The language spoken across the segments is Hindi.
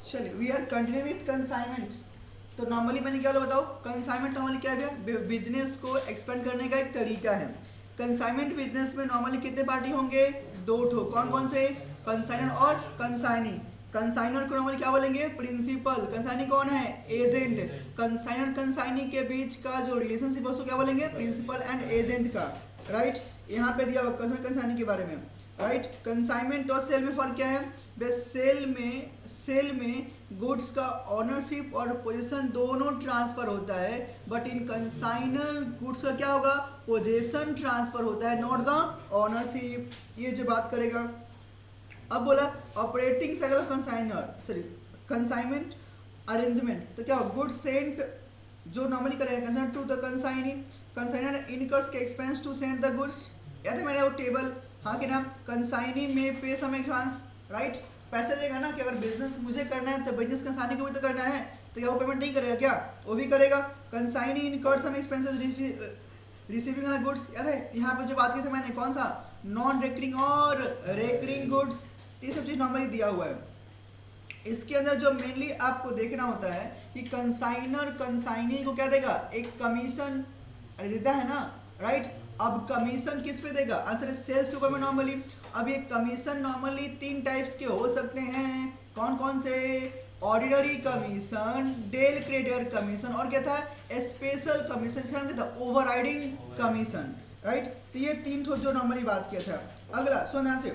चलिए we are continue with consignment. तो नॉर्मली मैंने क्या बोला बताओ, कंसाइनमेंट नॉर्मली क्या है, बिजनेस को एक्सपेंड करने का एक तरीका है। कंसाइनमेंट बिजनेस में नॉर्मली कितने पार्टी होंगे, दो ठो। कौन कौन से, कंसाइनर और कंसाइनी। कंसाइनर को नॉर्मली क्या बोलेंगे, प्रिंसिपल। कंसाइनी कौन है, एजेंट। कंसाइनर कंसाइनी के बीच का जो रिलेशनशिप है उसको क्या बोलेंगे, प्रिंसिपल एंड एजेंट का। राइट, यहाँ पे दिया हुआ कंसाइनर कंसाइनी के बारे में। राइट, कंसाइनमेंट और सेल में फर्क क्या है, बस सेल में गुड्स का ऑनरशिप और पोजीशन दोनों ट्रांसफर होता है, बट इन कंसाइनर गुड्स का क्या होगा, पोजीशन ट्रांसफर होता है, नॉट द ऑनरशिप। ये जो बात करेगा। अब बोला operating cycle of consignor, sorry consignment arrangement. तो क्या गुड्स सेंट जो नॉर्मली करेगा consign to the consignee, consignor incurs के expense to send the goods. याद है मेरा वो टेबल, हाँ कि ना, कंसाइनी में पे सम एडवांस। राइट, पैसे देगा ना कि अगर बिजनेस मुझे करना है तो बिजनेस कंसाइनी को भी तो करना है, तो क्या वो पेमेंट नहीं करेगा क्या, वो भी करेगा। Consignee incurs some expenses receiving the goods. याद है यहाँ पे जो बात की थी मैंने, कौन सा, नॉन रेकरिंग और रेकरिंग गुड्स, ये सब चीज नॉर्मली दिया हुआ है। इसके अंदर जो मेनली आपको देखना होता है कि कंसाइनर कंसाइनी को क्या देगा, एक कमीशन अरे देता है ना। राइट, अब कमीशन किस पे देगा, आंसर सेल्स के ऊपर में नॉर्मली। अब ये कमीशन नॉर्मली तीन टाइप्स के हो सकते हैं, कौन कौन से, ordinary commission, del credere commission, और क्या था, स्पेशल कमीशन, इसका नाम क्या था, ओवरराइडिंग कमीशन। राइट, तो ये तीन ठो जो नॉर्मली बात किया था। अगला सुन ध्यान से,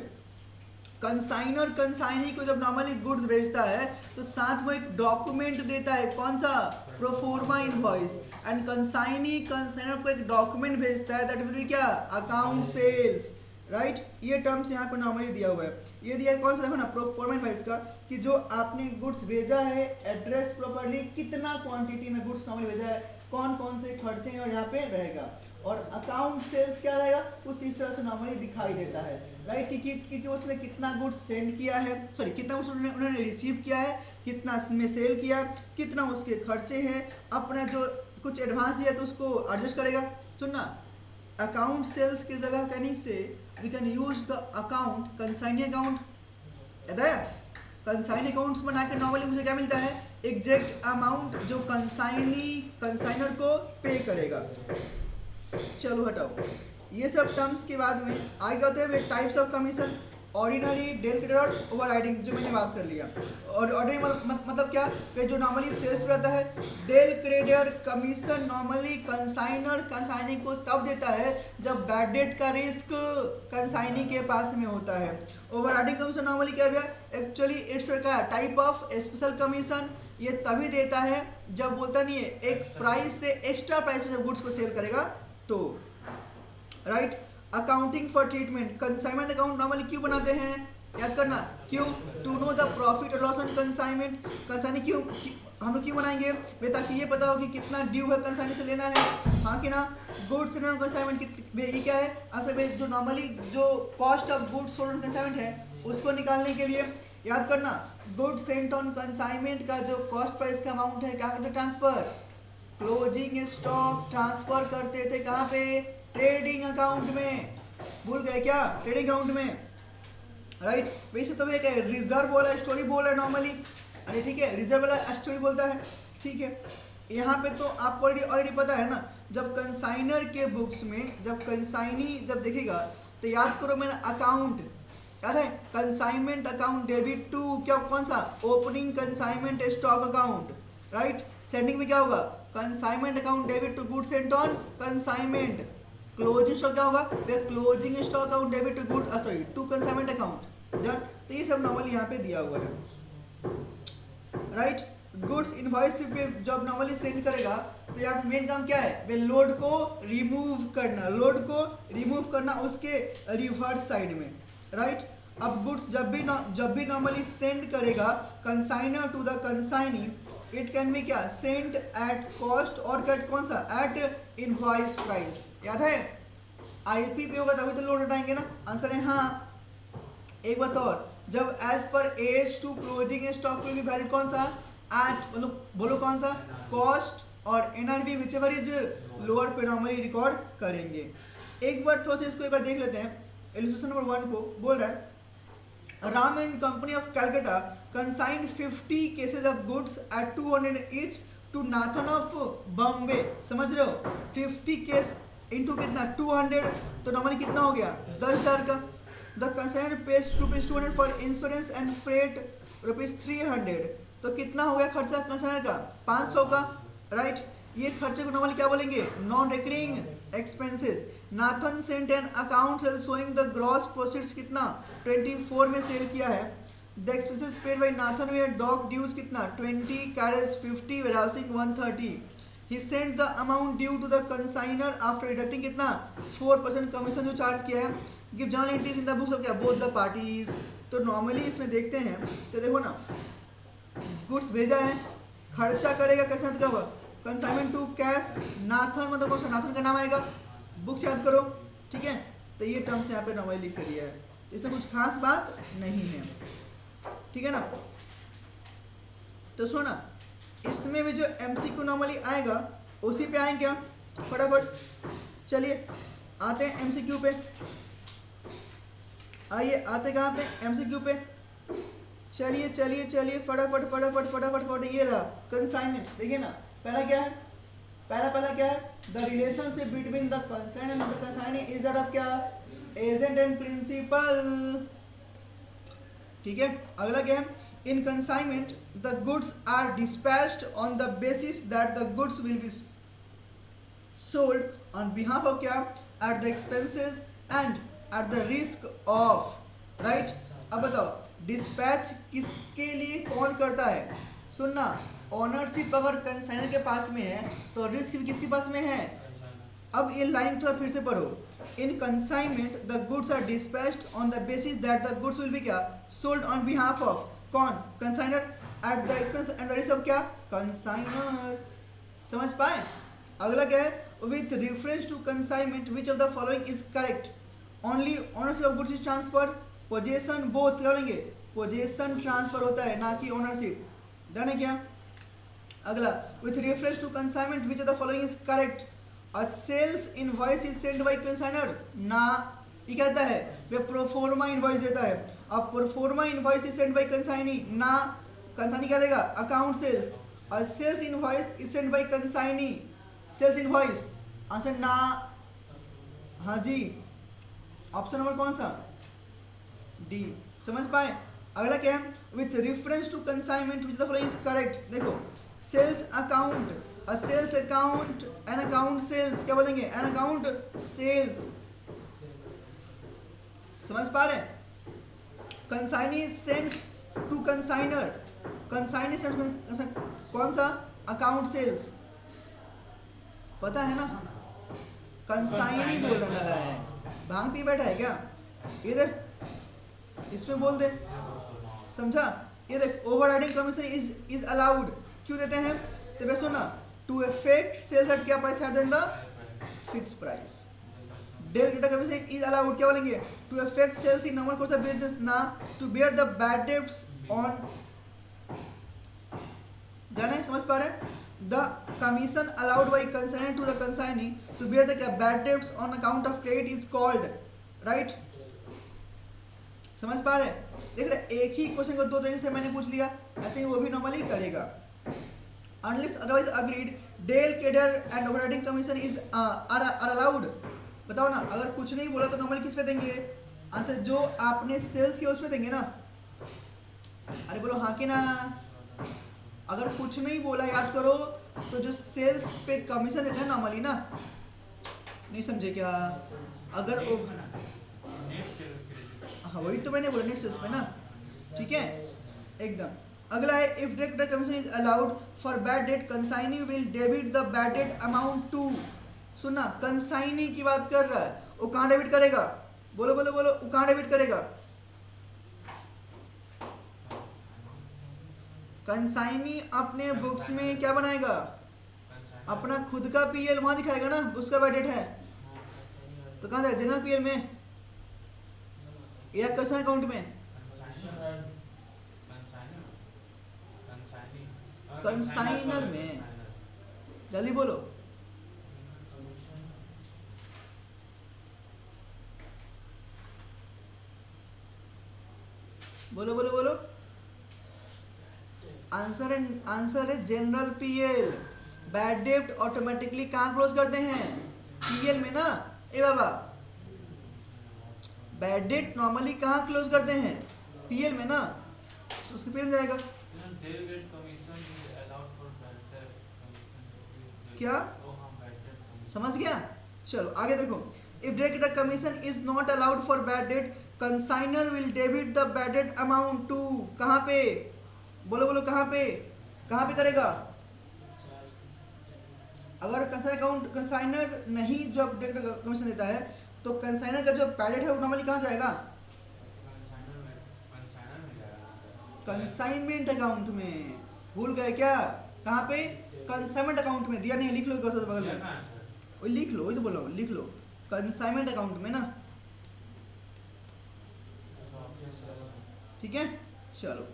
कंसाइनर कंसाइनी को जब नॉर्मली गुड्स बेचता है तो साथ में एक डॉक्यूमेंट देता है, कौन सा, proforma invoice. And consignee consignor को एक डॉक्यूमेंट भेजता है, दैट विल बी क्या, अकाउंट सेल्स। राइट, ये टर्म्स यहाँ पे नॉर्मली दिया हुआ है। ये दिया है कौन सा, देखो ना, प्रोफोर्मा इनवॉइस का, कि जो आपने गुड्स भेजा है, एड्रेस प्रॉपर्ली, कितना क्वांटिटी में गुड्स नॉर्मली भेजा है, कौन कौन से खर्चे हैं, और यहाँ पे रहेगा। और अकाउंट सेल्स क्या रहेगा, कुछ इस तरह से नॉर्मली दिखाई देता है। राइट, क्योंकि उसने कितना गुड्स सेंड किया है, सॉरी कितना गुड्स उन्होंने रिसीव किया है, कितना में सेल किया, कितना उसके खर्चे हैं, अपना जो कुछ एडवांस दिया तो उसको एडजस्ट करेगा। सुनना, अकाउंट सेल्स की जगह कहने से we can use the account consignee account. याद है, कंसाइनी अकाउंट्स बना के नॉर्मली मुझे क्या मिलता है, एग्जैक्ट अमाउंट जो कंसाइनर को पे करेगा। चलो हटाओ, ये सब टर्म्स के बाद में आगे होते हैं types of commission, ordinary, del credere और ओवरराइडिंग, जो मैंने बात कर लिया। और ऑर्डिनरी मतलब क्या, जो नॉर्मली सेल्स पे रहता है। Del credere commission normally consignor consignee को तब देता है जब बैड डेट का रिस्क कंसाइनी के पास में होता है। ओवरराइडिंग कमीशन नॉर्मली क्या है, एक्चुअली इट्स का टाइप ऑफ स्पेशल कमीशन। ये तभी देता है जब बोलता नहीं है, एक प्राइस से एक्स्ट्रा प्राइस में जब गुड्स को सेल करेगा तो। Right, accounting for treatment, consignment account normally क्यों बनाते हैं, याद करना, क्यों, टू नो द प्रॉफिट और लॉस ऑन कंसाइनमेंट। कंसाइनी क्यों हम लोग क्यों बनाएंगे, ताकि ये पता हो कि कितना ड्यू है कंसाइनी से लेना है, हाँ कि ना। गुड्स एंड कंसाइनमेंट ये क्या है, असल में जो नॉर्मली जो cost of goods on consignment है उसको निकालने के लिए। याद करना, गुड्स सेंट ऑन कंसाइनमेंट का जो कॉस्ट प्राइस का अमाउंट है क्या करते, ट्रांसफर, क्लोजिंग स्टॉक ट्रांसफर करते थे कहाँ पे, ट्रेडिंग अकाउंट में। भूल गए क्या, ट्रेडिंग अकाउंट में। राइट, वैसे तो एक रिजर्व वाला स्टोरी बोल रहा है नॉर्मली, अरे ठीक है, रिजर्व वाला स्टोरी बोलता है, ठीक है। यहाँ पे तो आपको ऑलरेडी पता है ना, जब कंसाइनर के बुक्स में जब कंसाइनी जब देखेगा तो याद करो मैंने अकाउंट, याद है, कंसाइनमेंट अकाउंट डेबिट टू क्या, कौन सा, opening consignment stock account. Right, sending में क्या होगा, consignment account debit to goods sent on consignment. Closing stock क्या होगा, closing stock account debit to good, sorry to consignment account done. तो ये सब नॉर्मली यहाँ पे दिया हुआ है। राइट, गुड्स इनवॉइस पे जब नॉर्मली सेंड करेगा तो यहाँ पे मेन काम क्या है, वे लोड को रिमूव करना, लोड को रिमूव करना उसके रिवर्स साइड में। राइट, अब गुड्स जब भी नॉर्मली सेंड करेगा consignor to the consignee, it can be क्या, सेंट एट कॉस्ट और कैट कौन सा, एट इनवॉइस प्राइस। याद है, आईपी पे होगा तभी तो लोड हटाएंगे ना, आंसर है हाँ। एक बात और, जब as per as to closing stock will be valid कौन सा, एट, मतलब बोलो कौन सा, कॉस्ट और NRV whichever is lower पे नॉर्मली रिकॉर्ड करेंगे। एक बार थोड़ा सा इसको एक बार देख लेते हैं, इलस्ट्रेशन नंबर 1 को बोल रहा है Ram and Company of Calcutta consigned 50 cases of goods at 200 each to Nathan of Bombay. समझ रहे हो? 50 केस इंटू कितना 200, तो नॉर्मली कितना हो गया 10,000 का. The consignor pays rupees 200 for insurance and freight rupees 300, तो कितना हो गया खर्चा कंसाइनर का 500 का. राइट, ये खर्चे को नॉर्मली क्या बोलेंगे non recurring expenses. Nathan sent an account sale showing the gross proceeds कितना 24 में सेल किया है. The expenses paid by Nathan were dock dues कितना 20, carriage 50, warehousing 130. He sent the amount due to the consignor after deducting कितना 4% कमीशन जो चार्ज किया है. Give journal entries in the books of क्या बोथ द पार्टीज. तो नॉर्मली इसमें देखते हैं तो देखो ना, गुड्स भेजा है, खर्चा करेगा कैसे का हुआ कंसाइनमेंट टू कैश नाथन, मतलब कौन सा नाथन का नाम आएगा, बुक्स याद करो. ठीक है, तो ये टर्म्स यहाँ पे नॉर्मली लिख कर दिया है, इसमें कुछ खास बात नहीं है. ठीक है ना. तो सुनो ना, इसमें भी जो एमसीक्यू नॉर्मली आएगा उसी पे आएंगे क्या फटाफट. चलिए आते हैं एमसीक्यू पे. आइए आते कहाँ पे एमसीक्यू पे. चलिए चलिए चलिए फटाफट फटाफट फटाफट फटाफट. ये रहा कंसाइनमेंट. देखिए ना, पहला क्या है, पहला क्या है the relationship between the consign and the consignee is that of क्या एजेंट एंड प्रिंसिपल. ठीक है, अगला क्या है in consignment the goods are dispatched on the basis that the goods will be sold on behalf of क्या at the expenses and at the risk of. Right, अब बताओ डिस्पैच किसके लिए कौन करता है. सुनना, ओनरशिप अगर कंसाइनर के पास में है तो रिस्क भी किसके पास में है. अब ये लाइन थोड़ा फिर से पढ़ो. In consignment the goods are dispatched on the basis that the goods will be क्या सोल्ड ऑन बिहाफ ऑफ कौन consignor at the expense and the risk of क्या कंसाइनर. समझ पाए. अगला क्या है with reference to consignment which of the following is correct. Only ownership of goods is transfer. Possession both क्या बोलेंगे पोजेशन ट्रांसफर होता है ना कि ओनरशिप. डन है क्या. अगला with reference to consignment which of the following is correct. A sales invoice is send by consignor ना. ये कहता है वे प्रोफोर्मा इनवॉइस देता है. अब proforma invoice is send by consignee ना. कंसाइनी क्या देगा account sales. A sales invoice is send by consignee. Sales invoice answer ना. हाँ जी, ऑप्शन नंबर कौन सा डी. समझ पाए. अगला क्या है with reference to consignment which the following is correct. देखो sales account, a sales account, an account sales क्या बोलेंगे एन अकाउंट सेल्स. समझ पा रहे. Consignee sends to consignor. Consignee sends कौन सा अकाउंट सेल्स. पता है ना, कंसाइनी बोलने लगा है. भांग पी बैठा है क्या. ये देख इसमें बोल दे. समझा. ये देख ओवरराइडिंग कमीशन इज अलाउड. क्यों देते हैं तो बेसो ना टू इफेक्ट सेल्स एट क्या price then the fix price. Del data commission is allowed क्या बोलेंगे to effect sales in normal course of business ना to bear the bad debts on. जाने समझ पा रहे. The commission allowed by consignor to the consignee to bear the bad debts on account of credit is called. Right, समझ पा रहे. देख रहे एक ही क्वेश्चन को दो तरीके से मैंने पूछ लिया, ऐसे ही वो भी नॉर्मली करेगा. Unless otherwise agreed del creditor and overriding commission is are allowed. बताओ ना, अगर कुछ नहीं बोला तो नॉर्मली किस पे देंगे आंसर. जो आपने सेल्स किया उसमें देंगे ना. अरे बोलो हाँ कि ना. अगर कुछ नहीं बोला याद करो तो जो सेल्स पे कमीशन देते हैं नॉर्मली ना. नहीं समझे क्या. अगर हाँ वही तो मैंने बोला नेट सेल्स पे ना. ठीक है एकदम. अगला है if direct commission is allowed for bad debt consignee will debit the bad debt amount to. सुनना, कंसाइनी की बात कर रहा है. वो कहाँ डेबिट करेगा. बोलो बोलो बोलो, वो कहाँ डेबिट करेगा. कंसाइनी अपने बुक्स में क्या बनाएगा अपना खुद का पीएल वहां दिखाएगा ना. उसका बैड डेट है तो कहाँ जाएगा जनरल पीएल में या कंसाइन अकाउंट में. कंसाइनर में. जल्दी बोलो. आंसर है general PL. Bad debt automatically कहाँ क्लोज करते हैं? पीएल में ना। ए बाबा, बैड डेट नॉर्मली कहाँ क्लोज करते हैं? पीएल में ना, उसके पीएल में जाएगा। क्या समझ गया? चलो आगे देखो। If direct commission is not allowed for bad debt, consignor will debit the bad debt amount to, कहाँ पे? बोलो बोलो, कहाँ पे? कहाँ पे करेगा? अगर कंसाइनर नहीं जब डायरेक्ट कमीशन देता है तो कंसाइनर का जो बैड डेट है वो नॉर्मली कहाँ जाएगा? कंसाइनमेंट अकाउंट में। भूल गए क्या? कहाँ पे? कंसाइनमेंट अकाउंट में। दिया नहीं, लिख लो बगल में, वो लिख लो, वही तो बोल रहा हूँ, लिख लो कंसाइनमेंट अकाउंट में ना। ठीक है, चलो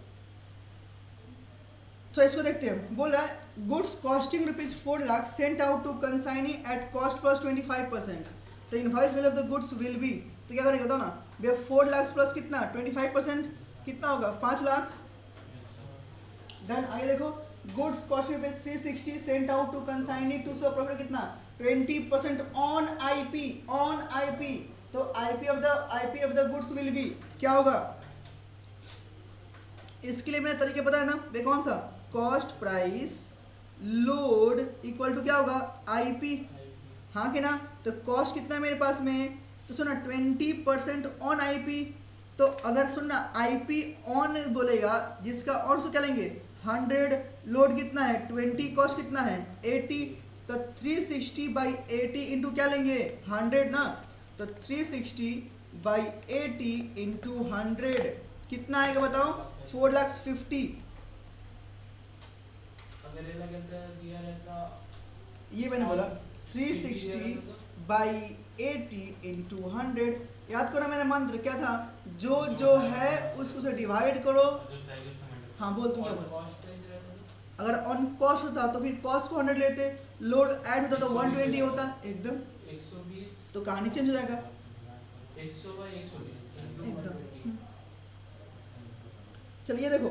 तो इसको देखते हैं। बोला goods costing ₹4 lakh sent out to consignee at cost plus 25%, तो invoice value of the goods will be, तो क्या करेंगे बताओ ना भैया? 4 लाख प्लस कितना? 25%, कितना होगा? 5 लाख। डन। आगे देखो, goods costing ₹360 sent out to consignee to so profit कितना? 20% ऑन आईपी, ऑन आईपी, तो IP of the goods will be क्या होगा? इसके लिए मेरा तरीके पता है ना वे? कौन सा? Cost price load equal to क्या होगा? आईपी, हाँ कि ना? तो कॉस्ट कितना है मेरे पास में? तो सुना 20% ऑन आईपी, तो अगर सुनना आईपी ऑन बोलेगा, जिसका और सो क्या लेंगे? 100, लोड कितना है? 20, कॉस्ट कितना है? 80, तो 360/80 इंटू क्या लेंगे? 100 ना, तो 360/80 इंटू 100 कितना आएगा बताओ? 4,50,000। ये मैंने बोला 360/80 इंटू 100। याद करो मेरा मंत्र क्या था? जो है उसको से डिवाइड करो। हाँ बोल, तुम क्या बोल? अगर ऑन कॉस्ट होता तो फिर कॉस्ट को 100 लेते, लोड ऐड होता तो 120 होता, एकदम 120, तो कहानी चेंज हो जाएगा 100/120 एकदम। चलिए देखो,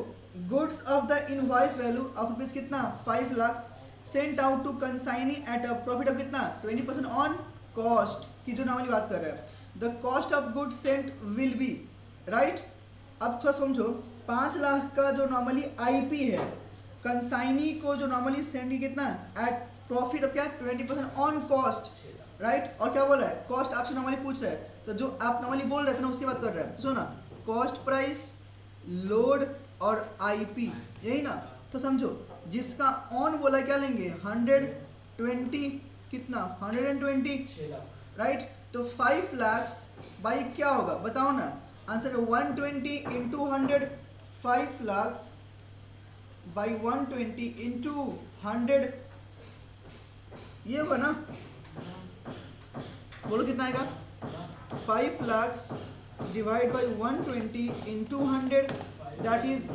goods of the invoice value of rupees कितना? 5 lakh sent out to consignee at a profit of कितना? 20% ऑन कॉस्ट की जो नॉर्मली बात कर रहे हैं। The cost of goods sent will B, right. अब थोड़ा समझो, 5 लाख का जो नॉर्मली आईपी है, कंसाइनी को जो नॉर्मली सेंड कितना? एट प्रॉफिट ऑफ क्या? 20% ऑन कॉस्ट, राइट। और क्या बोला है? कॉस्ट आपसे नॉर्मली पूछ रहा है, तो जो आप नॉर्मली बोल रहे थे ना उसकी बात कर रहे हैं। तो सुना, कॉस्ट प्राइस लोड और आईपी, यही ना। तो समझो, जिसका ऑन बोला क्या लेंगे? 120, कितना? 120, राइट। तो 5 लाख बाई क्या होगा बताओ ना? आंसर है 120 इंटू 100, 5 लाख बाई 120 इंटू 100, ये होगा ना? बोलो कितना आएगा? 5 lakh divide by 120 into 100, that is,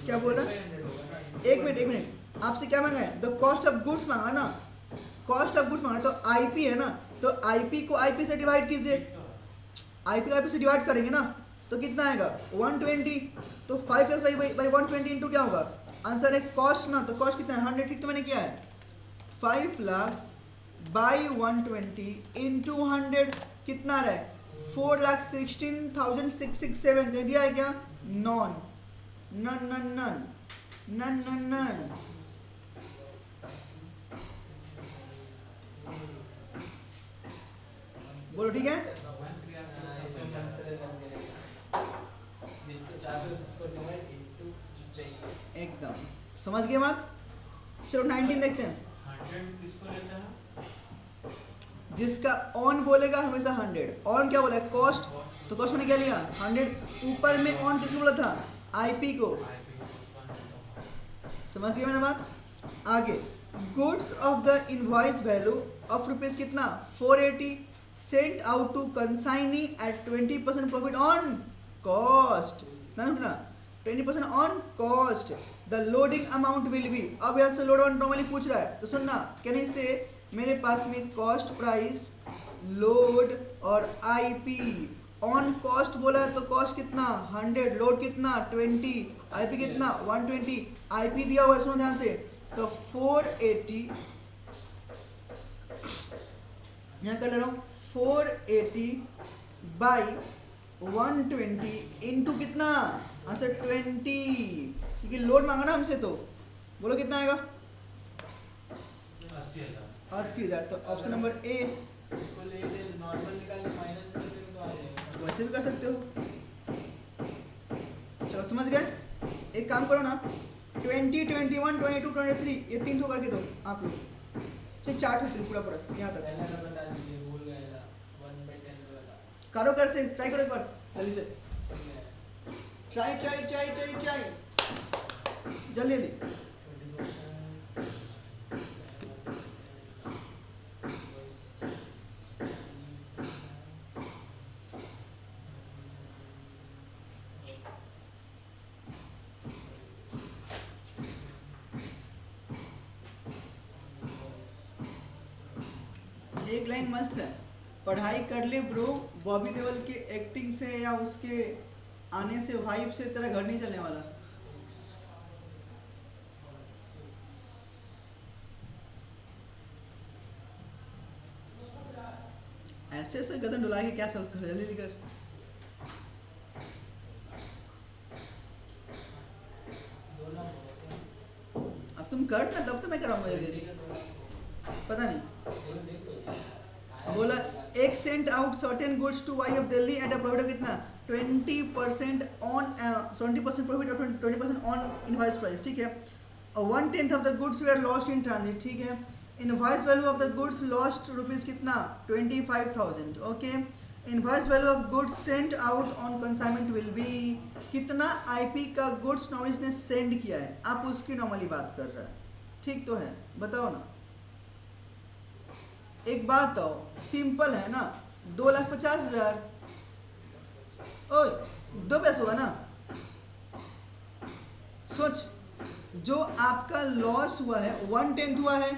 क्या बोल रहा है? एक मिनट, आपसे क्या मांगा है? द कॉस्ट ऑफ गुड्स मांगा ना, कॉस्ट ऑफ गुड्स मांगा, तो आईपी है ना, तो आईपी को आईपी से डिवाइड कीजिए। आईपी को आईपी से डिवाइड करेंगे ना, तो कितना आएगा? 120, तो 5 प्लस बाई 120 इंटू क्या होगा? आंसर है कॉस्ट ना, तो कॉस्ट कितना है? 100, ठीक तो मैंने किया है। 5 लाख बाई 120 इंटू 100 कितना रहा है? 4,16,667 दे दिया है क्या? Non, none none none none none none. बोलो ठीक है? एकदम समझ गए बात। चलो 19 देखते हैं। 100 किसको लेता है? जिसका ऑन बोलेगा हमेशा 100। ऑन क्या बोला? कॉस्ट, तो कॉस्ट मैंने क्या लिया? 100। ऊपर में ऑन किसको बोला था? आईपी को। समझ गए मैंने बात? आगे, goods of the invoice value of rupees कितना? 480 sent out to consignee at 20% profit on cost, ना 20% on cost. The loading amount will be, अब यहाँ से लोड अमाउंट नॉर्मली पूछ रहा है, तो सुनना क्या नहीं से मेरे पास में कॉस्ट प्राइस लोड और आईपी ऑन कॉस्ट बोला है तो कॉस्ट कितना 100, लोड कितना 20, आईपी कितना 120, आईपी दिया हुआ है सुनो ध्यान से, तो 480, यहाँ कर ले रहा हूँ 480 बाई 120 इंटू कितना अच्छा 20, क्योंकि लोड मांगा ना हमसे, तो बोलो कितना आएगा 80,000। तो ऑप्शन नंबर ए, इसको ले ले नॉर्मल निकाल के माइनस कर देंगे तो आ जाएगा। वैसे भी कर सकते हो। चलो समझ गए, एक काम करो ना 20, 21, 22, 23 ये 3 ठो करके दो आप लोग, चलिए 4 ठो पूरा पूरा यहाँ तक पहले का बता दीजिए, भूल गए था 1/10 वाला। करो, कर से ट्राई करो एक बार जल्दी से, ठीक है। ट्राई जल्दी जल्दी। 20%। एक लाइन मस्त है, पढ़ाई कर ले ब्रो, बॉबी देओल के एक्टिंग से या उसके आने से वाइब से तेरा घर नहीं चलने वाला। ऐसे ऐसे गदन डुला के क्या सब कर, जल्दी कर। अब तुम कर ना, तब तो मैं कराऊंगा जल्दी। पता नहीं बोला एक sent out certain goods to Y of Delhi at a profit of कितना 20% ऑन 20% प्रॉफिट और 20% ऑन इनवॉइस प्राइस, ठीक है। 1/10 of the goods were lost in transit, ठीक है। Invoice value of the goods lost rupees कितना 25,000, okay. Invoice value of goods sent out on consignment will be कितना आईपी का गुड्स नॉर्मली ने सेंड किया है, आप उसकी नॉर्मली बात कर रहे हैं, ठीक तो है, बताओ ना। एक बात तो सिंपल है ना, 2,50,000 ओए 2 पैसे हुआ ना। सोच जो आपका लॉस हुआ है 1/10 हुआ है,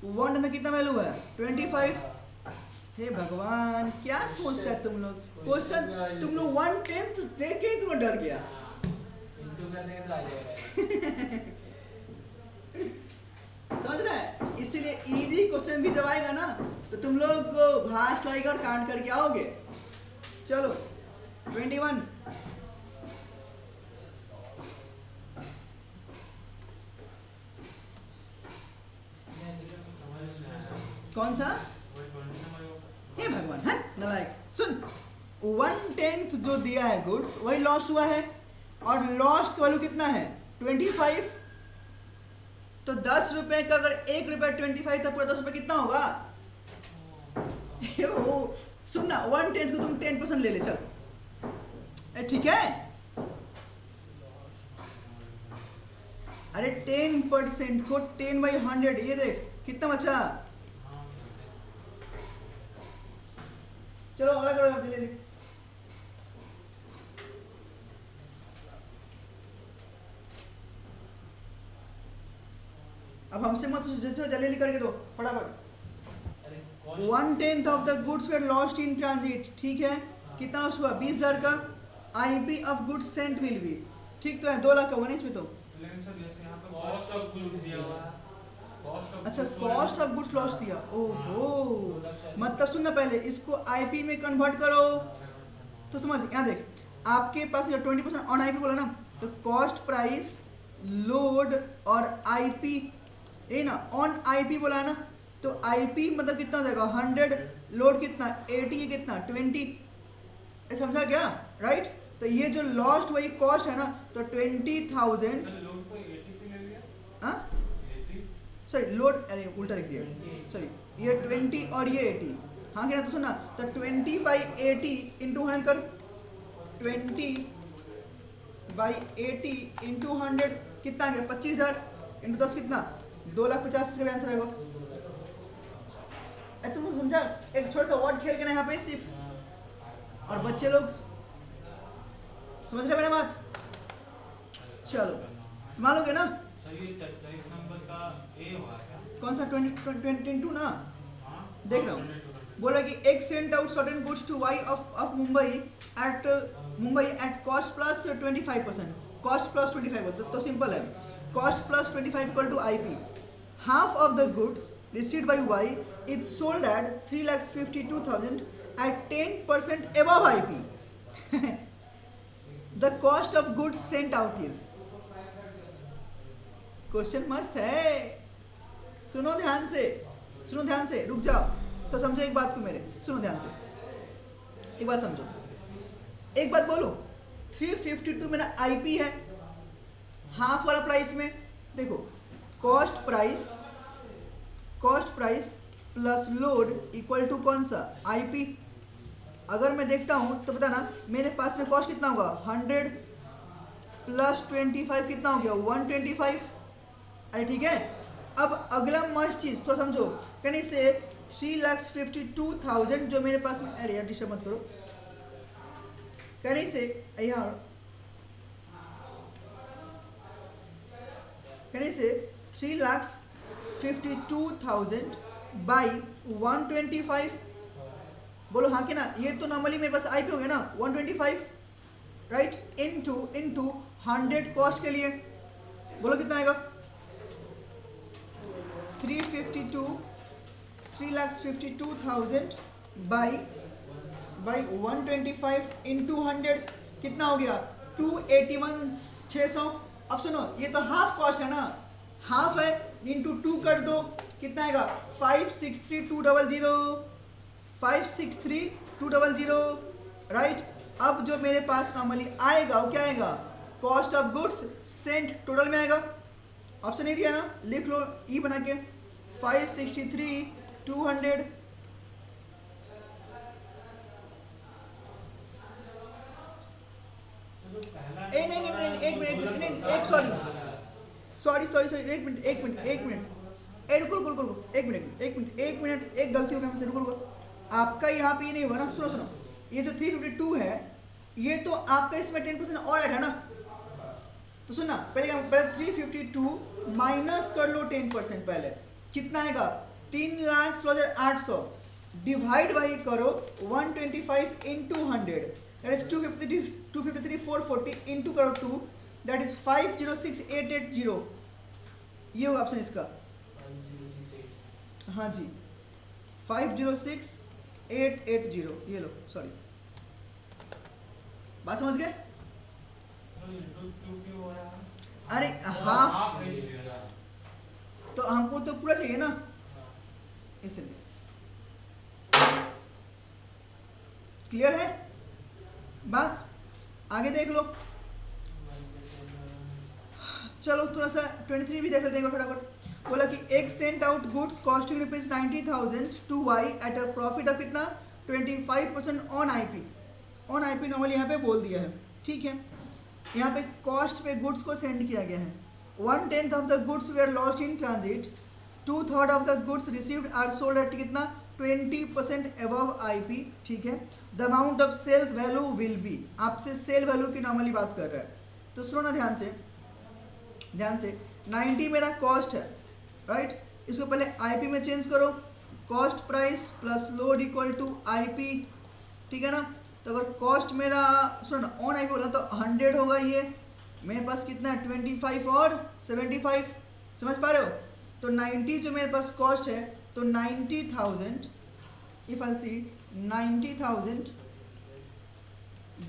1/10 का कितना वैल्यू है 25। हे भगवान क्या सोचता है तुम लोग, क्वेश्चन तुम लोग 1/10 देख के ही तुम डर गया। इंटू कर देंगे तो आ जाएगा। समझ रहा है, इसीलिए इजी क्वेश्चन भी जब आएगा ना तो तुम लोग को भाष लगेगा और काउंट करके आओगे। चलो 21 कौन सा, हे भगवान है नालायक। सुन 1/10 जो दिया है गुड्स वही लॉस हुआ है, और लॉस्ट का वैल्यू कितना है 25। तो 10 रुपए का अगर 1 रुपया 25 तो पूरा 10 रुपये कितना होगा। सुन ना 1/10 को तुम 10% ले ले चल, ठीक है। अरे 10% को 10/100 ये देख कितना बचा। चलो अगला करो जल्दी जल्दी। अब हमसे मत पूछो, जल्दी जल्दी करके दो फटाफट। 1/10 of the goods were lost in transit, ठीक है। कितना लॉस हुआ 20,000 का। IP of goods sent will be, ठीक तो है 2 लाख का हुआ ना इसमें तो। लेकिन सर जैसे यहाँ पे कॉस्ट ऑफ गुड्स दिया हुआ है, अच्छा कॉस्ट ऑफ गुड्स लॉस दिया, ओहो मतलब सुनना पहले इसको आईपी में कन्वर्ट करो तो समझ। यहाँ देख आपके पास 20% ऑन आईपी बोला ना, तो कॉस्ट प्राइस लोड और आईपी ये ना ऑन आईपी बोला है ना, तो आईपी मतलब कितना हो जाएगा 100, लोड कितना 80, ये कितना 20, समझा क्या राइट। तो ये जो लॉस्ट वही कॉस्ट है ना, तो 20,000 हाँ सॉरी लोड, अरे उल्टा लिख दिया सॉरी, ये 20 और ये 80, हाँ क्या तो सुना, तो 20/80 इंटू 100 कर, 20/80 इंटू 100 कितना गया 25,000 इंटू 10 कितना 2,50,000 का आंसर आएगा। तुम लोग समझा, एक छोटा सा वर्ड खेल के ना यहाँ पे सिर्फ, और बच्चे लोग समझ रहे मेरी बात। चलो संभालोगे ना। कौन सा 22 ना, देख रहा हूँ। बोला कि एक sent out certain goods to Y of Mumbai at Mumbai at cost plus 25%, cost plus 25 बोलते तो सिंपल है, cost plus 25 equal to I P, half of the goods received by Y is sold at 3,52,000 at 10% above IP. The cost of goods sent out is, question मस्त है, सुनो ध्यान से, सुनो ध्यान से, रुक जाओ तो समझो एक बात को मेरे, सुनो ध्यान से, एक बात समझो, एक बात बोलो, 352 मेरा आईपी है, हाफ वाला प्राइस में देखो, cost price plus load equal to कौन सा, आईपी। अगर मैं देखता हूं तो बताना मेरे पास में कॉस्ट कितना होगा, 100 प्लस 25 कितना हो गया, 125। अरे ठीक है, अब अगला मस्त चीज थोड़ा समझो, कहने से 3,52,000 जो मेरे पास में, अरे यार डिस्टर्ब मत करो, कहने से यार, कहने से 3,52,000 बाई 125, बोलो हाँ कि ना, ये तो नॉर्मली मेरे पास आईपी हो गया ना 125, राइट, इनटू 100 कॉस्ट के लिए, बोलो कितना आएगा, 3,52,000 बाई 125 इंटू 100 कितना हो गया, 281,600। अब सुनो, ये तो हाफ कॉस्ट है ना, हाफ है, इंटू 2 कर दो, कितना आएगा 563,200, राइट। अब जो मेरे पास नॉर्मली आएगा वो क्या आएगा, cost of goods Saint total में आएगा, ऑप्शन नहीं दिया ना, लिख लो ई बना के, 563,200, नहीं, एक मिनट, एक मिनट, रुको, एक मिनट, एक गलती हो गया मुझसे, रुको, आपका यहाँ पे ये नहीं हुआ ना, सुनो, ये जो 352 है, ये तो आपका इसमें 10% और ऐड है ना, तो सुनना, पहले 352 माइनस कर लो 10%, पहले कितना आएगा, 3,16,800 डिवाइड बाई करो 125 इंटू 100, दैट इज 253,440 इंटू करो 2, दैट इज 506,880, ये होगा ऑप्शन इसका, हाँ जी 506,880, ये लो, सॉरी, बात समझ गए, अरे हाफ, तो हमको तो पूरा चाहिए ना, इसलिए, क्लियर है बात, आगे देख लो, चलो थोड़ा सा 23 भी देख लेते हैं फटाफट, बोला कि एक sent out goods costing rupees 90,000 to Y at a profit of कितना 25% on IP, on IP normally यहाँ पे बोल दिया है, ठीक है, यहाँ पे कॉस्ट पे गुड्स को सेंड किया गया है, 1/10 of the goods were lost in transit, 2/3 of the goods received are sold at कितना 20% अबव आईपी, ठीक है, the amount of sales value will be, आपसे सेल वैल्यू की नॉर्मली बात कर रहा है, तो सुनो ना ध्यान से 90 मेरा कॉस्ट है, राइट, इसको पहले आईपी में चेंज करो, cost price plus load equal to IP, ठीक है ना, तो अगर कॉस्ट मेरा सुनो ना ऑन आईपी बोला तो 100 होगा, ये मेरे पास कितना है 25 और 75, समझ पा रहे हो, तो 90 जो मेरे पास कॉस्ट है, तो 90,000 if I see 90,000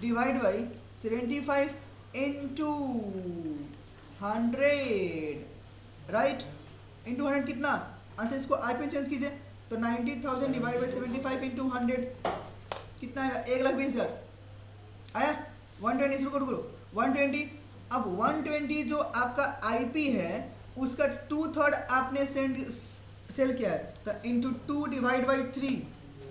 divide by 75 into 100, right, into 100 कितना आंसर, इसको आईपी में चेंज कीजिए, तो 90,000 डिवाइड बाई 75 इंटू 100 कितना आएगा, 1,20,000 आया, 120 रुको 120, अब 120 जो आपका आईपी है उसका 2/3 आपने सेल किया है, तो इंटू 2 डिवाइड बाई 3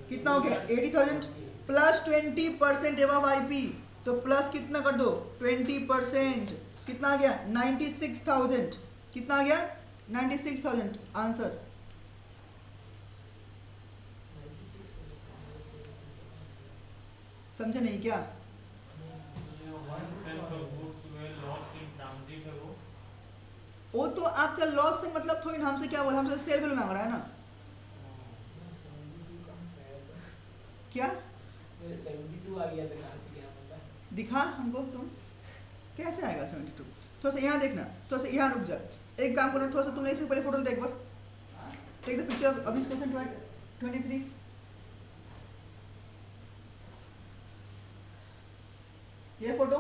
कितना हो गया 80,000 प्लस 20% एबव आईपी, तो प्लस कितना कर दो 20%, कितना आ गया 96,000, कितना आ गया 96,000 आंसर, समझे नहीं क्या, वो तो आपका लॉस से मतलब थोड़ी ना, हमसे क्या बोला, हमसे सेल वैल्यू मांग रहा है ना, क्या 72 आ गया था कहाँ से क्या दिखा हमको तुम, कैसे आएगा 72? थोड़ा सा यहाँ देखना, थोड़ा सा यहाँ रुक जा, एक काम करना, थोड़ा सा तुमने इससे पहले फोटो देख, एक बार take the picture of this question 23। ये फोटो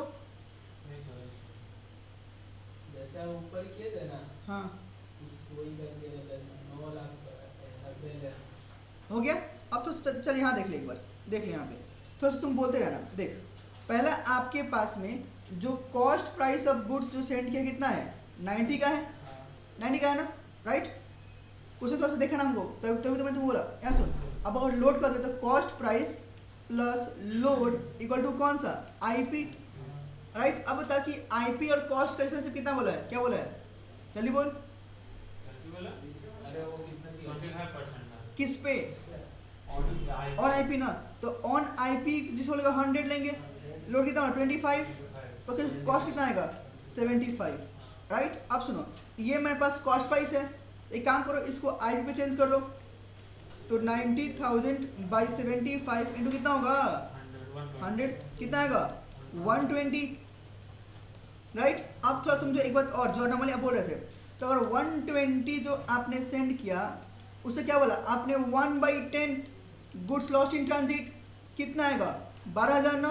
जैसे आप ऊपर किए थे ना, हाँ उस वही करके मतलब 9 लाख का हो गया। अब तो चल यहाँ देख ले, एक बार देख ले यहाँ पे, थोड़ा सा तुम बोलते रहना। देख पहला आपके पास में जो कॉस्ट प्राइस ऑफ गुड्स जो सेंड किया कितना है, 90 का है, 90 का है ना, राइट। उसे थोड़ा सा देखा ना हमको, तभी तो मैं तुम बोला यहाँ सुन। अब अगर लोड कर दे तो cost price plus load equal to कौन सा, आईपी, राइट। अब बता कि आईपी और कॉस्ट का रिलेशनशिप कितना बोला है, क्या बोला है, जल्दी बोल। अरे वो कितना दिया 25% किस पे, और ऑन आईपी ना, तो ऑन आईपी जिस बोलेगा 100 लेंगे, लोड कितना होगा 25, तो कॉस्ट कितना आएगा 75, राइट। अब सुनो, ये मेरे पास कॉस्ट प्राइस है, एक काम करो इसको आईपी पे चेंज कर लो, तो 90,000 बाई 75 इंटू कितना होगा 100, कितना आएगा 120, राइट। अब थोड़ा समझो एक बात और, जो नॉर्मली आप बोल रहे थे, तो अगर 120 जो आपने सेंड किया उससे क्या बोला आपने, 1/10 गुड्स लॉस्ट इन ट्रांजिट, कितना आएगा 12,000 ना,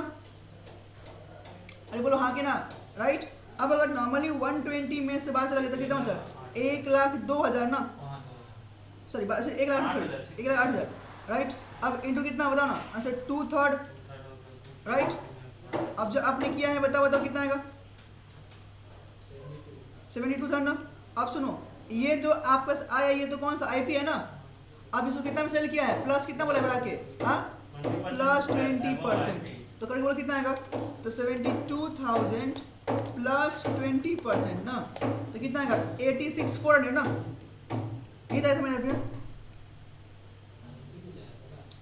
अरे बोलो हाँ कि ना, राइट। अब अगर नॉर्मली 120 में से बाहर चला गया तो कितना होता है 1,02,000 ना, सॉरी 1,08,000, राइट। अब इंटू कितना बताओ ना, आंसर 2/3, राइट। अब जो आपने किया है बताओ कितना आएगा 72 था ना। अब सुनो, ये जो आपके पास आया ये तो कौन सा आईपी है ना, अब इसको कितना में सेल किया है, प्लस कितना बोला बढ़ा के, हाँ प्लस 20%, तो करके बोला कितना आएगा, तो 72,000 प्लस 20% ना, तो कितना आएगा 86,400 ना, ये था मैंने अपने,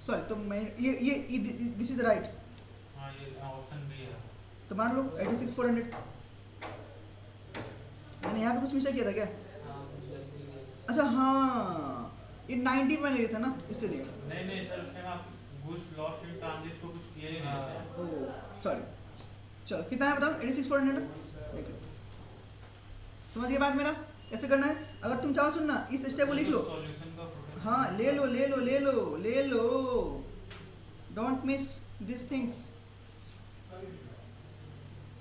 सॉरी तो मैं ये दिस इज राइट, हाँ ये ऑप्शन भी है, तो मान लो 86,400, मैंने यहाँ पे कुछ मिस्टेक किया था क्या, अच्छा हाँ ये 90 मैंने लिया था ना इसलिए, नहीं सर उसमें आप गुड्स लॉस्ट इन ट्रांजिट को कुछ किए ही नहीं थे। ओह सॉरी, चलो कितना है बताओ 86,400 ना, देख लो, समझ गए बात मेरा, ऐसे करना है। अगर तुम चाहो सुनना इस स्टेप को लिख लो, सॉल्यूशन का प्रोडक्ट, हाँ ले लो ले लो ले लो ले लो, डोंट मिस दिस थिंग्स।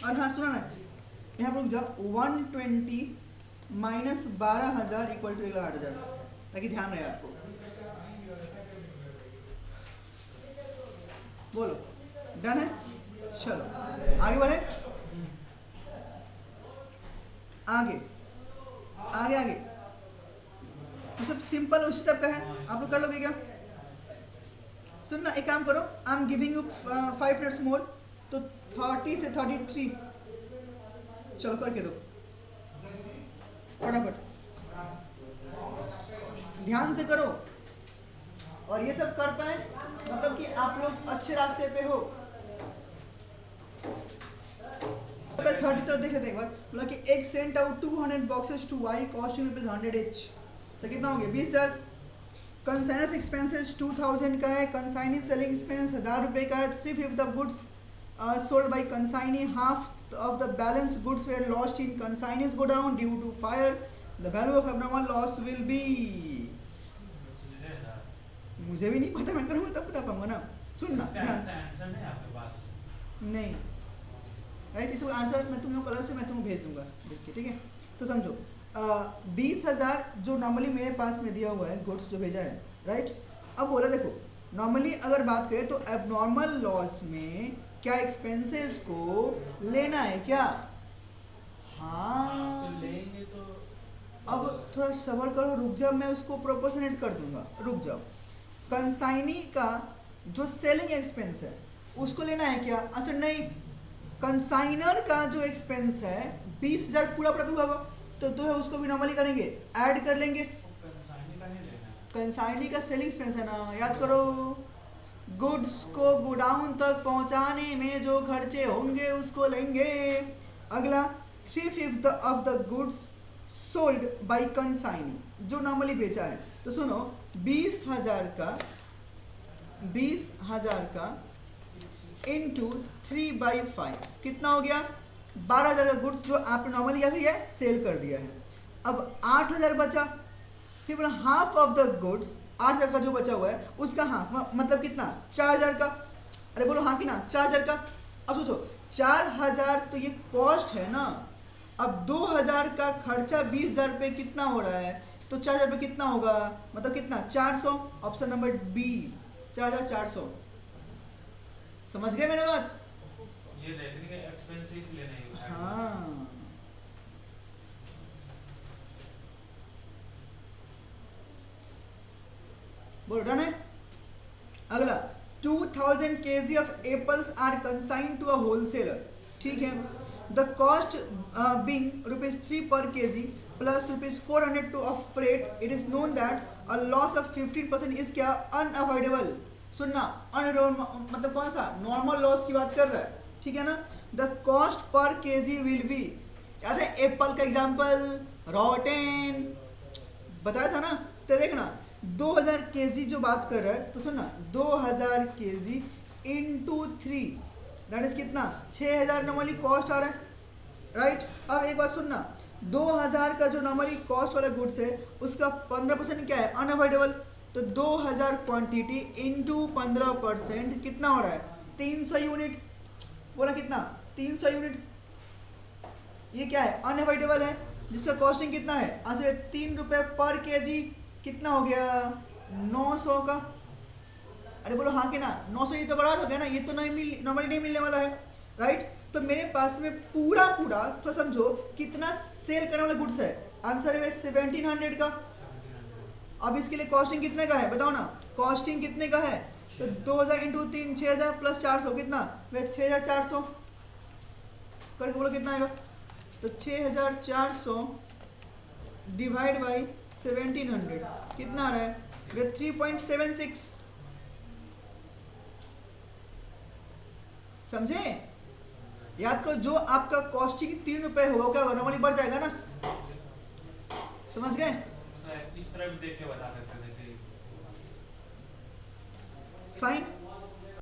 और हाँ सुना ना, यहाँ पर रुक जाओ, 120 माइनस 12,000 इक्वल टू 1,08,000, ताकि ध्यान रहे आपको, बोलो डन है, चलो आगे बढ़े, आगे आगे आगे, तो सब सिंपल उस स्टेप का है, आप लोग कर लोगे क्या, सुनना एक काम करो, I am giving you 5 minutes more, तो 30 से 33 चलो करके दो फटाफट, ध्यान से करो, और ये सब कर पाए मतलब कि आप लोग अच्छे रास्ते पे हो। 30 तरफ देखे थे एक बार, बोला कि एक sent out 200 boxes to Y costing ₹100 each, तो कितना हो गया 20,000। कंसाइनर्स एक्सपेंसेस 2,000 का है, कंसाइनी सेलिंग एक्सपेंस 1,000 रुपये का है, 3/5 of goods sold by consignee, half of the balance goods were lost in consignees go down due to fire, the value of abnormal loss will be, मुझे भी नहीं पता, मैं करूँगा तब बता पाऊंगा ना, सुनना ध्यान से, आंसर नहीं आपके पास, नहीं राइट, इसका आंसर मैं तुम लोग कलर से मैं तुमको भेज दूंगा देख के, ठीक है। तो समझो 20,000 जो नॉर्मली मेरे पास में दिया हुआ है गुड्स जो भेजा है, राइट। अब बोला देखो नॉर्मली अगर बात करें तो एबनॉर्मल लॉस में क्या एक्सपेंसेस को लेना है क्या, हाँ तो लेंगे तो अब थोड़ा सबर करो, रुक जाओ, मैं उसको प्रोपोर्शनेट कर दूंगा, रुक जाओ। कंसाइनी का जो सेलिंग एक्सपेंस है उसको लेना है क्या, असर नहीं, कंसाइनर का जो एक्सपेंस है 20,000 पूरा होगा, तो है उसको भी नॉर्मली करेंगे, ऐड कर लेंगे, कंसाइनी का नहीं लेना है, कंसाइनी का सेलिंग एक्सपेंस है ना, याद करो, गुड्स को गोडाउन तक पहुंचाने में जो खर्चे होंगे उसको लेंगे। अगला 3/5 of the goods sold by consignee, जो नॉर्मली बेचा है, तो सुनो 20,000 का इंटू 3/5 कितना हो गया? 12,000 का गुड्स जो आपने नॉर्मली क्या किया है, सेल कर दिया है। अब 8,000 बचा, फिर बोला हाफ ऑफ द गुड्स, 8,000 का जो बचा हुआ है उसका हाफ, मतलब कितना? 4,000 का। अरे बोलो हाँ कि ना, 4,000 का। अब सोचो 4,000 तो ये कॉस्ट है ना, अब 2,000 का खर्चा 20,000 रुपये कितना हो रहा है, तो 4,000 रुपये कितना होगा, मतलब कितना? 400। Option number B 4,400। समझ गए मेरे बात? ये रेकरिंग एक्सपेंसेस लेने हैं। हाँ, बोलो डन है। अगला 2000 kg of apples are consigned to a wholesaler, ठीक है। The cost being ₹3 per kg plus ₹400 to of freight, it is known that a loss of 15% is क्या? अनअवॉइडेबल। सुनना, अनअवॉइडेबल मतलब कौन सा? नॉर्मल लॉस की बात कर रहा है, ठीक है ना। The cost per kg will be, याद है एप्पल का एग्जाम्पल, रॉटेन बताया था ना। तो देखना 2000 kg जो बात कर रहा है, तो सुनना 2000 kg इंटू 3 दैट इज कितना? 6,000 नॉर्मली कॉस्ट आ रहा है, राइट। अब एक बात सुनना, 2000 का जो नॉर्मली कॉस्ट वाला गुड्स है उसका 15% क्या है? अनअवॉइडेबल। तो 2000 क्वांटिटी इंटू 15% कितना हो रहा है? 300 यूनिट। बोला कितना? 300 यूनिट। ये क्या है? अनअवॉइडेबल है, जिसका कॉस्टिंग कितना है? आंसर है ₹3 पर kg। कितना हो गया? 900 का। अरे बोलो हाँ कि ना, 900 ये तो बढ़ा हो गया ना, ये तो नहीं नॉर्मली नहीं मिलने वाला है, राइट। तो मेरे पास में पूरा थोड़ा समझो कितना सेल करने वाला गुड्स है। आंसर है 1700 का। अब इसके लिए कॉस्टिंग कितने का है बताओ ना, कॉस्टिंग कितने का है? तो 2000 इंटू 3 6,000 प्लस 400 कितना? 6,400 करके बोलो कितना आएगा? तो 6,400 डिवाइड बाई 1700 कितना आ रहा है? 3.76। समझे? याद करो, जो आपका कॉस्टिंग ₹3 होगा क्या नॉर्मली बढ़ जाएगा ना। समझ गए? इस तरह भी देख के बता सकते थे। फाइन।